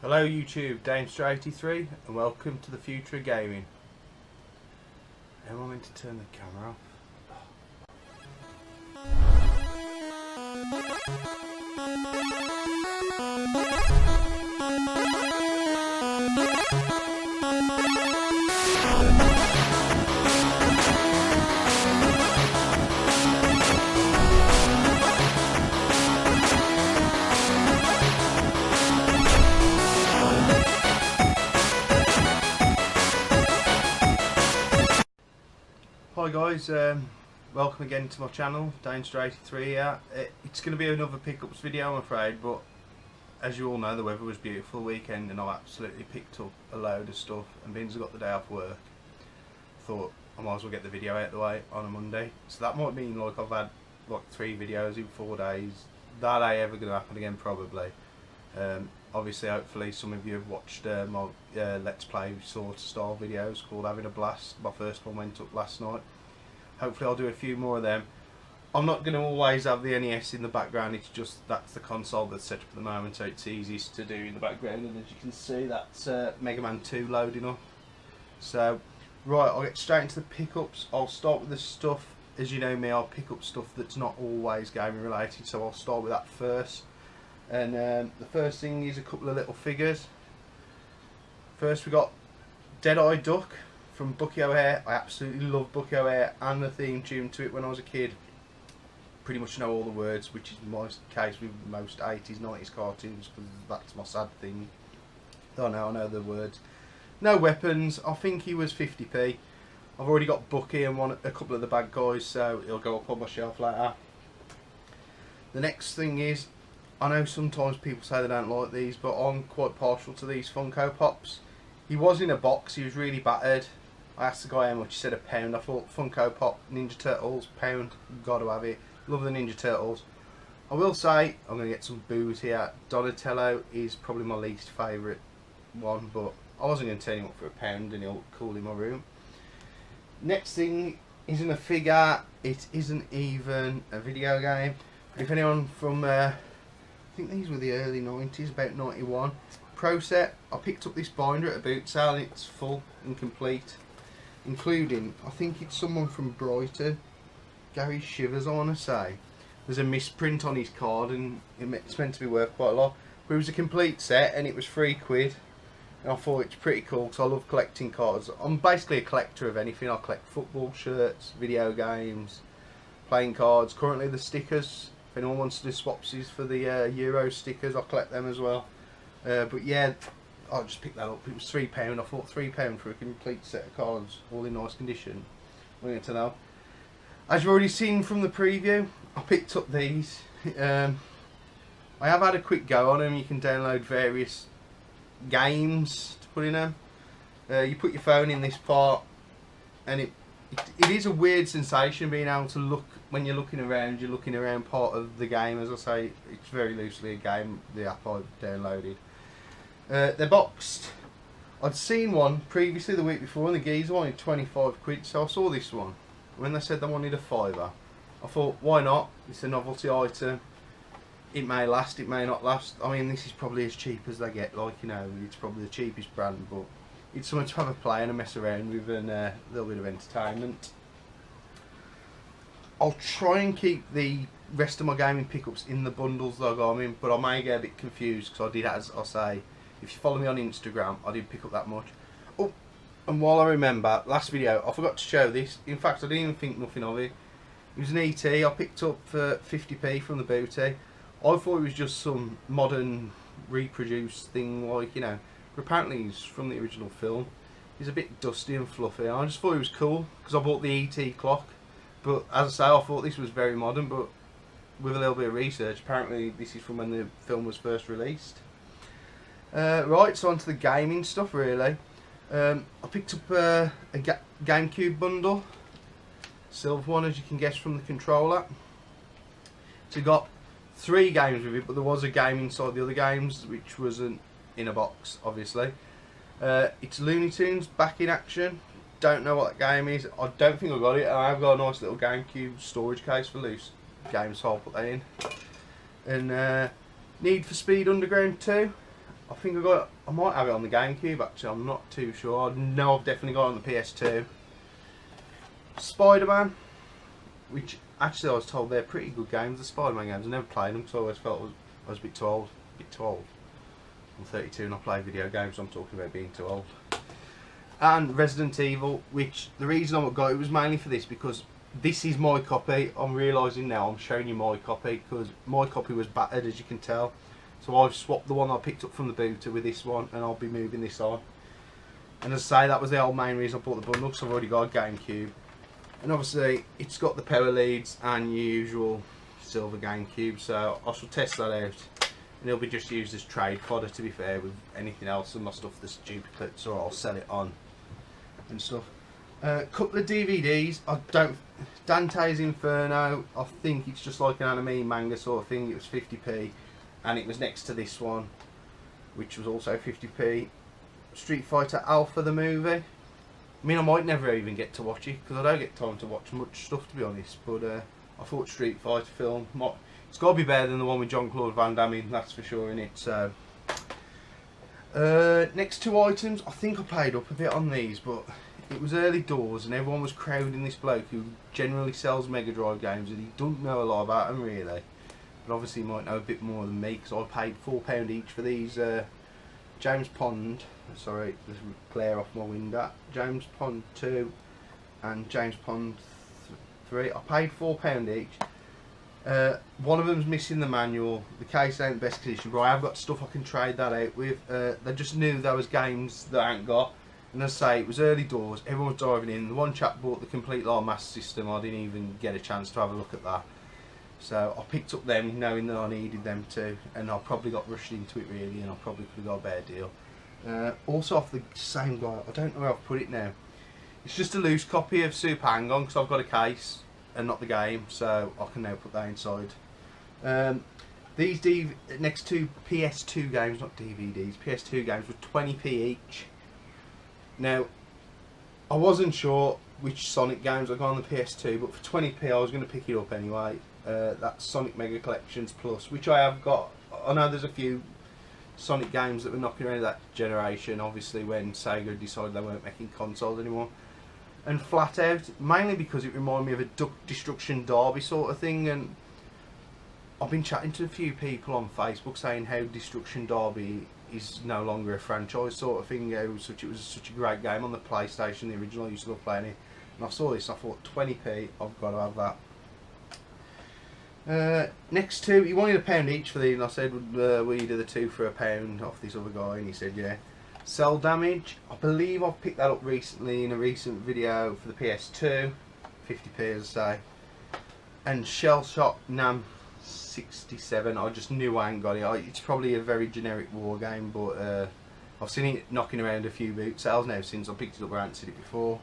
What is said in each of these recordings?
Hello YouTube, Damester83 and welcome to the future of gaming. Am I meant to turn the camera off? Hi guys, welcome again to my channel, Damester83 here. It's going to be another pickups video I'm afraid, but as you all know the weather was beautiful weekend and I absolutely picked up a load of stuff and Vince got the day off work. Thought I might as well get the video out of the way on a Monday. So that might mean like I've had like 3 videos in 4 days. That ain't ever going to happen again probably. Obviously hopefully some of you have watched my Let's Play sort of style videos called Having a Blast. My first one went up last night. Hopefully I'll do a few more of them. I'm not going to always have the NES in the background, it's just that's the console that's set up at the moment, so it's easiest to do in the background, and as you can see that's Mega Man 2 loading up. So right, I'll get straight into the pickups. I'll start with the stuff, as you know me, I'll pick up stuff that's not always gaming related, so I'll start with that first. And the first thing is a couple of little figures. First we got Dead-Eye Duck from Buck-O-Hare. I absolutely love Buck-O-Hare and the theme tune to it when I was a kid. Pretty much know all the words, which is my case with most 80s, 90s cartoons, because that's my sad thing. I know the words. No weapons. I think he was 50p. I've already got Bucky and a couple of the bad guys, so he'll go up on my shelf later. The next thing is, I know sometimes people say they don't like these, but I'm quite partial to these Funko Pops. He was in a box, he was really battered. I asked the guy how much, he said £1. I thought Funko Pop, Ninja Turtles, £1, got to have it. Love the Ninja Turtles. I will say, I'm going to get some booze here. Donatello is probably my least favourite one, but I wasn't going to turn him up for £1 and he'll cool in my room. Next thing isn't a figure, it isn't even a video game. If anyone from, I think these were the early 90s, about 91. Pro set, I picked up this binder at a boot sale and it's full and complete, including, I think it's someone from Brighton, Gary Shivers I want to say. There's a misprint on his card and it's meant to be worth quite a lot. But it was a complete set and it was £3. And I thought it's pretty cool because I love collecting cards. I'm basically a collector of anything. I collect football shirts, video games, playing cards. Currently the stickers. If anyone wants to do swapsies for the Euro stickers, I'll collect them as well. But yeah, I'll just pick that up. It was £3. I thought £3 for a complete set of cards, all in nice condition. We're going to know. As you've already seen from the preview, I picked up these. I have had a quick go on them. You can download various games to put in them. You put your phone in this part, and it is a weird sensation being able to look when you're looking around part of the game. As I say, it's very loosely a game, the app I've downloaded. They're boxed. I'd seen one previously the week before and the geezer wanted 25 quid, so I saw this one. When they said they wanted a £5, I thought, why not? It's a novelty item. It may last, it may not last. I mean, this is probably as cheap as they get, like, you know, it's probably the cheapest brand, but it's something to have a play and a mess around with and a little bit of entertainment. I'll try and keep the rest of my gaming pickups in the bundles that I got them in, but I may get a bit confused because I did, as I say, if you follow me on Instagram, I did pick up that much. Oh, and while I remember, last video, I forgot to show this. In fact, I didn't even think nothing of it. It was an ET I picked up for 50p from the booty. I thought it was just some modern reproduced thing, like, you know, but apparently he's from the original film. He's a bit dusty and fluffy. I just thought it was cool because I bought the ET clock. But as I say, I thought this was very modern, but with a little bit of research, apparently this is from when the film was first released. Right, so on to the gaming stuff really. I picked up a GameCube bundle. Silver one, as you can guess from the controller. So you got 3 games with it, but there was a game inside the other games which wasn't in a box, obviously. It's Looney Tunes back in action. Don't know what that game is. I don't think I got it. I have got a nice little GameCube storage case for loose games, so I'll put that in. And Need for Speed Underground 2. I think I might have it on the GameCube actually, I'm not too sure. I know I've definitely got it on the PS2. Spider-Man, which actually I was told they're pretty good games, the Spider-Man games. I never played them because I always felt I was a bit too old. I'm 32 and I play video games, so I'm talking about being too old. And Resident Evil, which the reason I got it was mainly for this, because this is my copy. I'm realising now I'm showing you my copy, because my copy was battered, as you can tell. So I've swapped the one I picked up from the booter with this one, and I'll be moving this on. And as I say, that was the whole main reason I bought the bundle, because I've already got a GameCube. And obviously it's got the power leads and your usual silver GameCube, so I shall test that out. And it'll be just used as trade fodder, to be fair, with anything else and my stuff that's duplicates, or I'll sell it on and stuff. Couple of DVDs. Dante's Inferno, I think it's just like an anime manga sort of thing. It was 50p, and it was next to this one, which was also 50p. Street Fighter Alpha, the movie. I mean, I might never even get to watch it, because I don't get time to watch much stuff, to be honest, but I thought Street Fighter film, it's got to be better than the one with Jean-Claude Van Damme in, that's for sure, innit? So, next two items, I think I paid up a bit on these, but it was early doors and everyone was crowding this bloke who generally sells Mega Drive games, and he doesn't know a lot about them really, but obviously he might know a bit more than me, because I paid £4 each for these James Pond, sorry, there's glare off my window, James Pond 2 and James Pond 3. I paid £4 each. One of them's missing the manual, the case ain't the best condition, but I have got stuff I can trade that out with. They just knew there was games that I ain't got, and as I say, it was early doors, everyone was diving in. The one chap bought the complete Master System, I didn't even get a chance to have a look at that. So I picked up them knowing that I needed them too, and I probably got rushed into it really, and I probably could have got a better deal. Also off the same guy, I don't know where I've put it now. It's just a loose copy of Super Hang-On, because I've got a case and not the game, so I can now put that inside. These next two PS2 games, not DVDs, PS2 games were 20p each. Now, I wasn't sure which Sonic games I got on the PS2, but for 20p I was going to pick it up anyway. That's Sonic Mega Collections Plus, which I have got. I know there's a few Sonic games that were knocking around that generation, obviously when Sega decided they weren't making consoles anymore. And Flat Out, mainly because it reminded me of a Duck Destruction Derby sort of thing, and I've been chatting to a few people on Facebook saying how Destruction Derby is no longer a franchise sort of thing. It was such a great game on the PlayStation, the original. I used to love playing it, and I saw this and I thought 20p, I've got to have that. Next two, he wanted £1 each for these, and I said, will you do the two for £1 off this other guy? And he said, yeah. Cell Damage, I believe I've picked that up recently in a recent video for the PS2, 50p as I say. And Shell Shock Nam 67, I just knew I ain't got it. It's probably a very generic war game, but I've seen it knocking around a few boot sales now since I picked it up. I hadn't seen it before.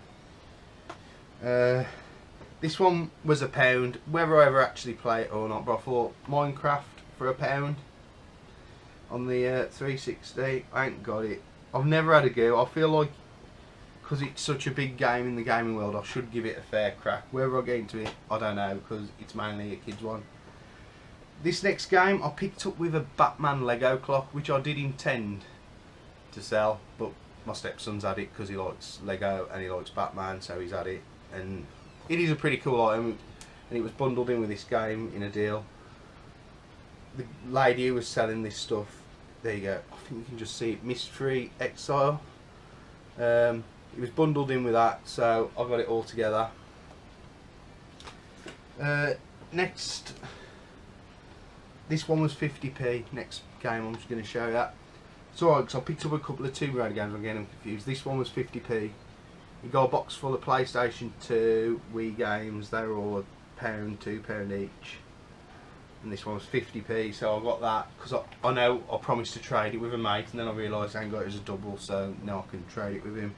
This one was £1, whether I ever actually play it or not, but I thought Minecraft for £1 on the 360. I ain't got it. I've never had a go. I feel like because it's such a big game in the gaming world, I should give it a fair crack. Whether I get into it, I don't know, because it's mainly a kids one. This next game I picked up with a Batman Lego clock, which I did intend to sell, but my stepson's had it because he likes Lego and he likes Batman, so he's had it. And it is a pretty cool item, and it was bundled in with this game in a deal. The lady who was selling this stuff, there you go, I think you can just see it, Mystery Exile. It was bundled in with that, so I got it all together. Next, this one was 50p. Next game I'm just going to show you that. It's alright, because I picked up a couple of Tomb Raider games, I'm getting them confused. This one was 50p. You got a box full of PlayStation 2, Wii games, they were all £1, £2 each. And this one was 50p, so I got that because I know I promised to trade it with a mate, and then I realised I ain't got it as a double, so now I can trade it with him.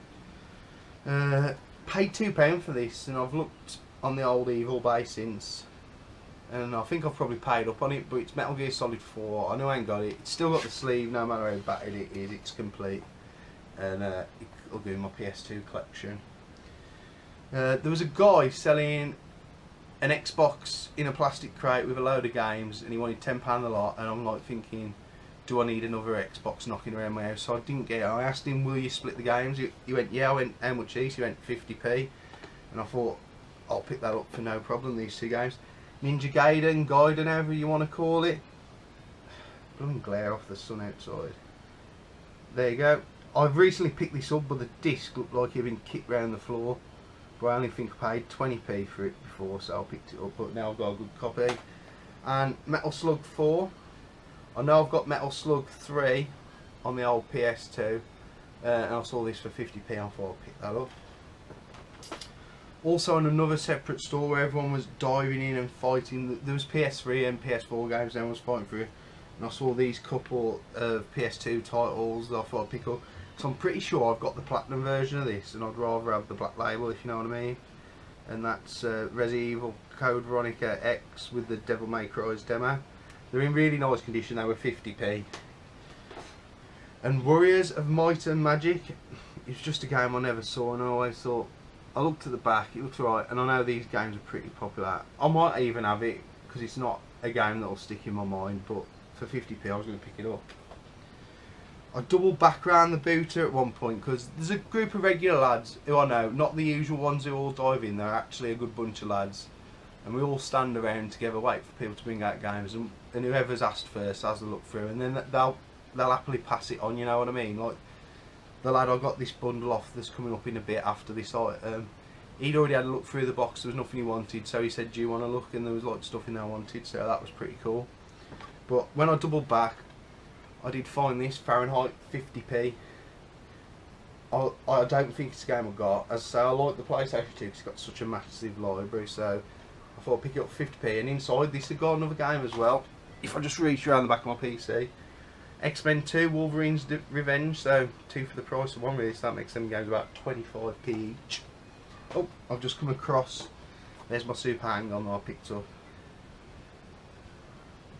Paid £2 for this, and I've looked on the old Evil Bay since, and I think I've probably paid up on it, but it's Metal Gear Solid 4. I know I ain't got it. It's still got the sleeve, no matter how battered it is, it's complete, and it'll go in my PS2 collection. There was a guy selling an Xbox in a plastic crate with a load of games, and he wanted £10 a lot, and I'm like thinking, do I need another Xbox knocking around my house? So I didn't get it. I asked him, will you split the games? He went, yeah. I went, how much each? He went 50p. And I thought, I'll pick that up for no problem, these two games. Ninja Gaiden, however you want to call it. Blooming glare off the sun outside. There you go. I've recently picked this up, but the disc looked like it had been kicked round the floor. But I only think I paid 20p for it before, so I picked it up. But now I've got a good copy. And Metal Slug 4. I know I've got Metal Slug 3 on the old PS2. And I saw this for 50p, I thought I'd pick that up. Also on another separate store where everyone was diving in and fighting. There was PS3 and PS4 games everyone was fighting through. And I saw these couple of PS2 titles that I thought I'd pick up. So I'm pretty sure I've got the platinum version of this, and I'd rather have the black label, if you know what I mean. And that's Resident Evil Code Veronica X with the Devil May Cry's demo. They're in really nice condition, they were 50p. And Warriors of Might and Magic, it's just a game I never saw, and I always thought, I looked at the back, it looks alright, and I know these games are pretty popular. I might even have it, because it's not a game that'll stick in my mind, but for 50p I was going to pick it up. I doubled back around the booter at one point because there's a group of regular lads who I know, not the usual ones who all dive in, they're actually a good bunch of lads. And we all stand around together, wait for people to bring out games, and whoever's asked first has a look through, and then they'll happily pass it on, you know what I mean? Like the lad I got this bundle off that's coming up in a bit after this item, he'd already had a look through the box, there was nothing he wanted, so he said, do you want to look? And there was like stuff in there I wanted, so that was pretty cool. But when I doubled back, I did find this Fahrenheit 50p. I don't think it's a game I've got. As I say, I like the PlayStation 2 because it's got such a massive library, so I thought I'd pick it up for 50p. And inside this has got another game as well. If I just reach around the back of my PC, X-Men 2 Wolverine's Revenge, so 2 for the price of 1 really, so that makes them games about 25p each. Oh, I've just come across, there's my super hang-on that I picked up.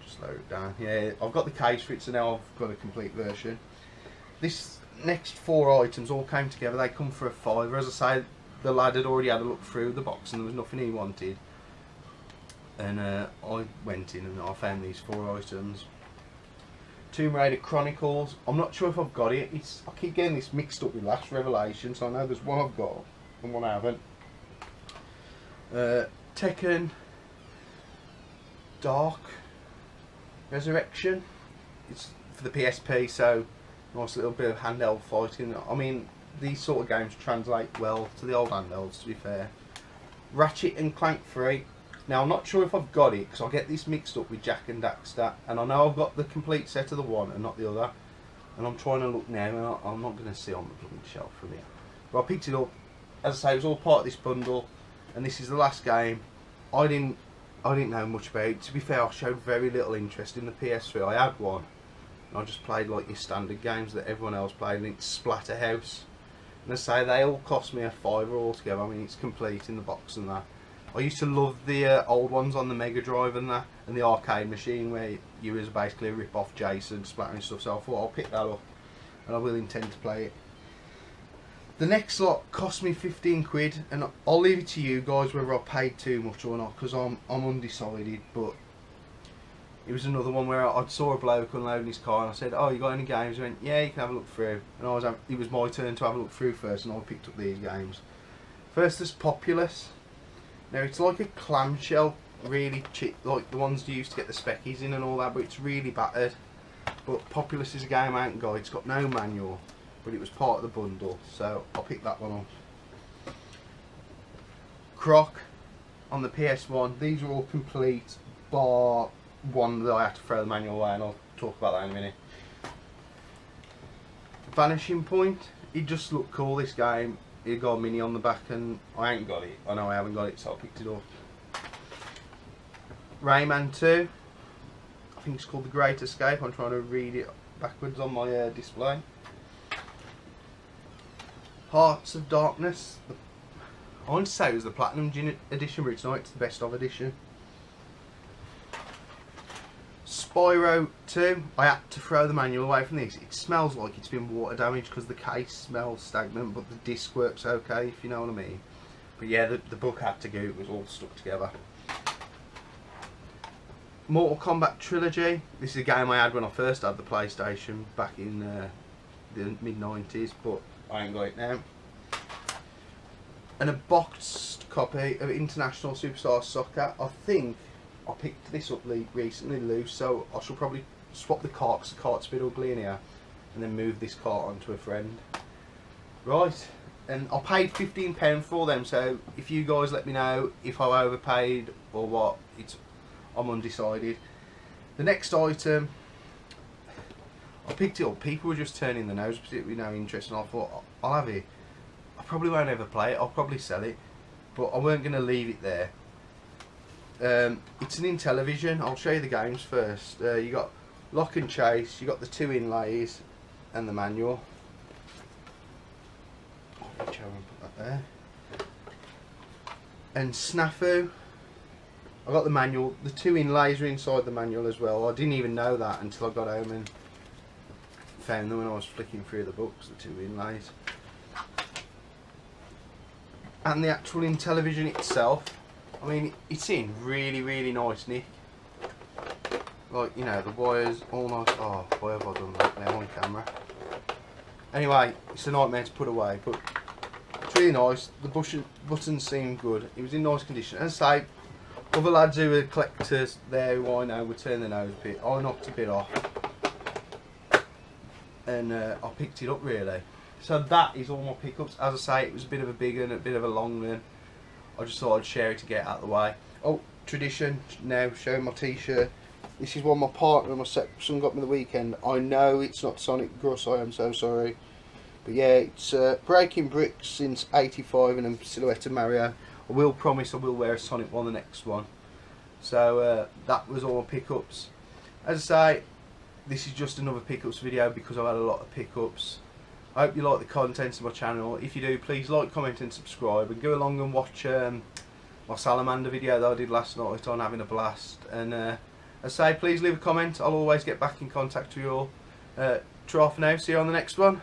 Slow it down. Yeah, I've got the case for it, so now I've got a complete version. This next 4 items all came together. They come for a £5. As I say, the lad had already had a look through the box and there was nothing he wanted. And I went in and I found these 4 items. Tomb Raider Chronicles. I'm not sure if I've got it. I keep getting this mixed up with Last Revelation, so I know there's one I've got and one I haven't. Tekken Dark Resurrection. It's for the PSP, so nice little bit of handheld fighting. I mean, these sort of games translate well to the old handhelds, to be fair. Ratchet and Clank 3. Now I'm not sure if I've got it because I get this mixed up with Jak and Daxter, and I know I've got the complete set of the one and not the other. And I'm trying to look now, and I'm not going to see on the blooming shelf from here. But I picked it up. As I say, it was all part of this bundle, and this is the last game. I didn't know much about it. To be fair, I showed very little interest in the PS3. I had one, and I just played like your standard games that everyone else played, and it's Splatterhouse. And I say they all cost me a £5 altogether. I mean, it's complete in the box and that. I used to love the old ones on the Mega Drive and that, and the arcade machine where you was basically a rip-off Jason, splattering stuff. So I thought I'll pick that up, and I will intend to play it. The next lot cost me 15 quid, and I'll leave it to you guys whether I paid too much or not, because I'm undecided. But it was another one where I saw a bloke unloading his car, and I said, "Oh, you got any games?" He went, "Yeah, you can have a look through." And it was my turn to have a look through first, and I picked up these games. First, there's Populous. Now it's like a clamshell, really cheap, like the ones you used to get the speckies in and all that, but it's really battered. But Populous is a game I haven't got. It's got no manual, but it was part of the bundle, so I'll pick that one up. Croc on the PS1. These are all complete, bar one that I had to throw the manual away, and I'll talk about that in a minute. Vanishing Point. It just looked cool, this game. It got a mini on the back, and I ain't got it. I know I haven't got it, so I picked it up. Rayman 2. I think it's called The Great Escape. I'm trying to read it backwards on my display. Hearts of Darkness. I want to say it was the Platinum edition, but it's not. It's the best of edition. Spyro 2. I had to throw the manual away from this. It smells like it's been water damaged because the case smells stagnant, but the disc works okay, if you know what I mean. But yeah, the book had to go. It was all stuck together. Mortal Kombat Trilogy. This is a game I had when I first had the PlayStation back in the mid-90s, but I ain't got it now. And a boxed copy of International Superstar Soccer. I think I picked this up recently loose, so I shall probably swap the cart because the cart's a bit ugly in here, and then move this cart onto a friend. Right, and I paid £15 for them, so if you guys let me know if I overpaid or what, I'm undecided. The next item, I picked it up, people were just turning their nose with no interest, and I thought, I'll have it. I probably won't ever play it, I'll probably sell it, but I weren't going to leave it there. It's an Intellivision. I'll show you the games first. You got Lock and Chase, you got the 2 inlays and the manual. I'll put that there. And Snafu. I got the manual. The 2 inlays are inside the manual as well. I didn't even know that until I got home and found them when I was flicking through the books, the 2 inlays. And the actual Intellivision itself, I mean, it's in really nice nick. Like, you know, the wires all nice. Oh, why have I done that now on camera? Anyway, it's a nightmare to put away, but it's really nice. The buttons seem good. It was in nice condition. And say, other lads who are collectors there who I know would turn their nose a bit. I knocked a bit off, and I picked it up really. So that is all my pickups. As I say, it was a bit of a big one, a bit of a long one. I just thought I'd share it to get out of the way. Oh, tradition, now showing my t-shirt. This is one my partner and my stepson got me the weekend. I know it's not Sonic Gruss, I am so sorry. But yeah, it's Breaking Bricks since '85 and a silhouette of Mario. I will promise I will wear a Sonic one the next one. So that was all my pickups. As I say, this is just another pickups video because I've had a lot of pickups. I hope you like the content of my channel. If you do, please like, comment and subscribe, and go along and watch my salamander video that I did last night on having a blast. And as I say, please leave a comment. I'll always get back in contact with you all. Try for now, see you on the next one.